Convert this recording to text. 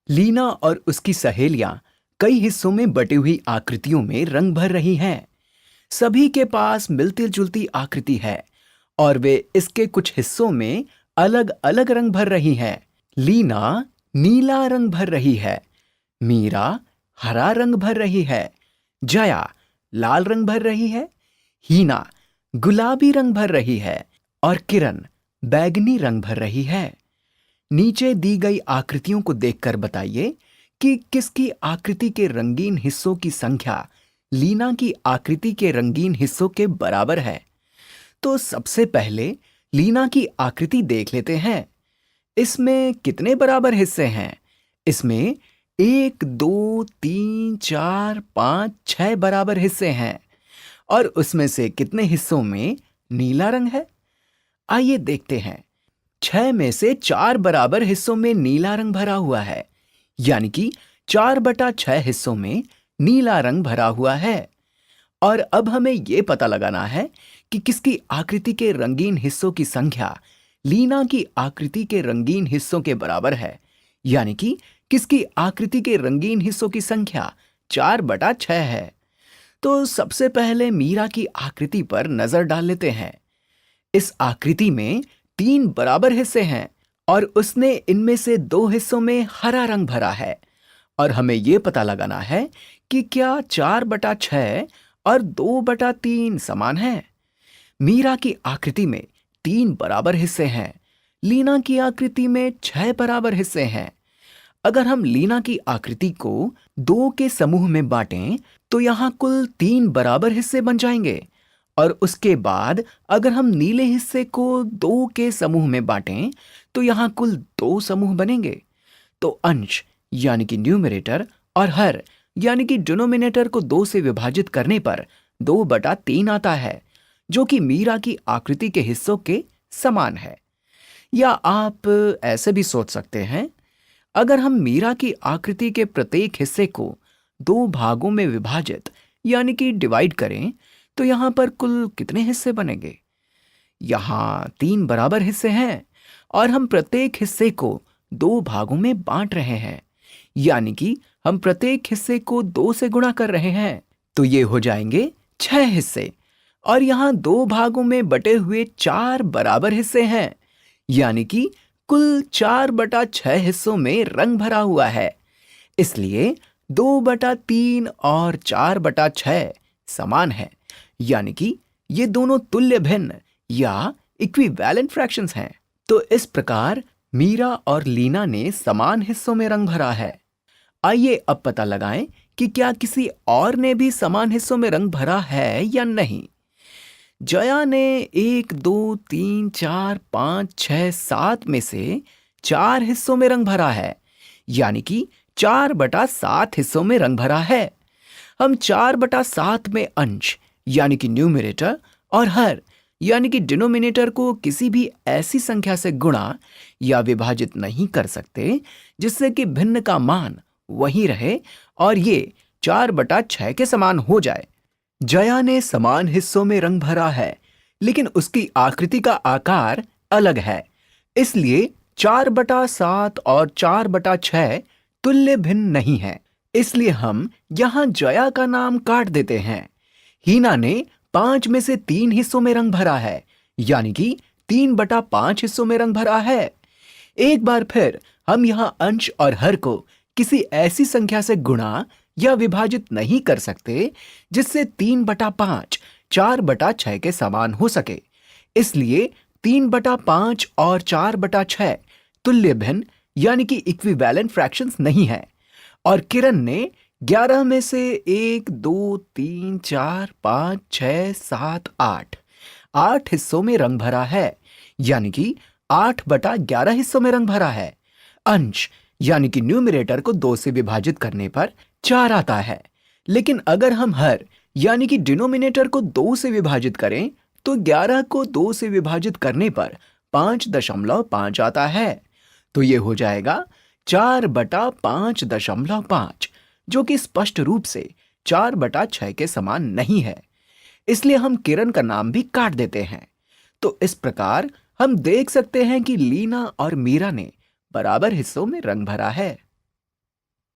लीना और उसकी सहेलियां कई हिस्सों में बटी हुई आकृतियों में रंग भर रही हैं। सभी के पास मिलती जुलती आकृति है और वे इसके कुछ हिस्सों में अलग अलग रंग भर रही हैं। लीना नीला रंग भर रही है, मीरा हरा रंग भर रही है, जया लाल रंग भर रही है, हीना गुलाबी रंग भर रही है और किरण बैगनी रंग भर रही है। नीचे दी गई आकृतियों को देखकर बताइए कि किसकी आकृति के रंगीन हिस्सों की संख्या लीना की आकृति के रंगीन हिस्सों के बराबर है। तो सबसे पहले लीना की आकृति देख लेते हैं। इसमें कितने बराबर हिस्से हैं? इसमें 1, 2, 3, 4, 5, 6 बराबर हिस्से हैं। और उसमें से कितने हिस्सों में नीला रंग है? आइए देखते हैं। 6 में से 4 बराबर हिस्सों में नीला रंग भरा हुआ है, यानी कि 4/6 हिस्सों में नीला रंग भरा हुआ है। और अब हमें यह पता लगाना है कि किसकी आकृति के रंगीन हिस्सों की संख्या लीना की आकृति के रंगीन हिस्सों के बराबर है, यानी कि किसकी आकृति के रंगीन हिस्सों की संख्या 4/6 है। तो सबसे पहले मीरा की आकृति पर नजर डाल लेते हैं। इस आकृति में 3 बराबर हिस्से हैं और उसने इनमें से 2 हिस्सों में हरा रंग भरा है। और हमें यह पता लगाना है कि क्या 4/6 और 2/3 समान है। मीरा की आकृति में 3 बराबर हिस्से हैं, लीना की आकृति में 6 बराबर हिस्से हैं। अगर हम लीना की आकृति को 2 के समूह में बांटें तो यहां कुल 3 बराबर हिस्से बन जाएंगे। और उसके बाद अगर हम नीले हिस्से को 2 के समूह में बांटें तो यहां कुल 2 समूह बनेंगे। तो अंश यानी कि न्यूमरेटर और हर यानी कि डिनोमिनेटर को 2 से विभाजित करने पर 2/3 आता है, जो कि मीरा की आकृति के हिस्सों के समान है। या आप ऐसे भी सोच सकते हैं, अगर हम मीरा की आकृति के प्रत्येक हिस्से को 2 भागों में विभाजित यानी कि डिवाइड करें तो यहां पर कुल कितने हिस्से बनेंगे? यहां 3 बराबर हिस्से हैं और हम प्रत्येक हिस्से को 2 भागों में बांट रहे हैं, यानी कि हम प्रत्येक हिस्से को 2 से गुणा कर रहे हैं। तो ये हो जाएंगे 6 हिस्से। और यहां 2 भागों में बटे हुए 4 बराबर हिस्से हैं, यानी कि कुल 4/6 हिस्सों में रंग भरा हुआ है। इसलिए 2/3 और 4/6 समान है, यानी कि ये दोनों तुल्य भिन्न या इक्विवेलेंट फ्रैक्शंस हैं। तो इस प्रकार मीरा और लीना ने समान हिस्सों में रंग भरा है। आइए अब पता लगाएं कि क्या किसी और ने भी समान हिस्सों में रंग भरा है या नहीं। जया ने 1, 2, 3, 4, 5, 6, 7 में से 4 हिस्सों में रंग भरा है, यानी कि 4/7 हिस्सों में रंग भरा है। हम 4/7 में अंश यानी कि न्यूमरेटर और हर यानी कि डिनोमिनेटर को किसी भी ऐसी संख्या से गुणा या विभाजित नहीं कर सकते जिससे कि भिन्न का मान वही रहे और ये 4/6 के समान हो जाए। जया ने समान हिस्सों में रंग भरा है, लेकिन उसकी आकृति का आकार अलग है, इसलिए 4/7 और 4/6 तुल्य भिन्न नहीं है। इसलिए हम यहां जया का नाम काट देते हैं। हीना ने 5 में से 3 हिस्सों में रंग भरा है, यानी कि 3/5 हिस्सों में रंग भरा है। एक बार फिर हम यहां अंश और हर को किसी ऐसी संख्या से गुणा या विभाजित नहीं कर सकते जिससे 3/5 4/6 के समान हो सके। इसलिए 3/5 और 4/6 तुल्य भिन्न यानी कि इक्विवेलेंट फ्रैक्शंस नहीं है। और किरण ने 11 में से 1, 2, 3, 4, 5, 6, 7, 8 हिस्सों में रंग भरा है, यानी कि 8/11 हिस्सों में रंग भरा है। अंश यानी कि न्यूमरेटर को 2 से विभाजित करने पर 4 आता है, लेकिन अगर हम हर यानी कि डिनोमिनेटर को 2 से विभाजित करें तो 11 को 2 से विभाजित करने पर 5.5 आता है। तो ये हो जाएगा 4/5.5, जो कि स्पष्ट रूप से 4/6 के समान नहीं है। इसलिए हम किरण का नाम भी काट देते हैं। तो इस प्रकार हम देख सकते हैं कि लीना और मीरा ने बराबर हिस्सों में रंग भरा है।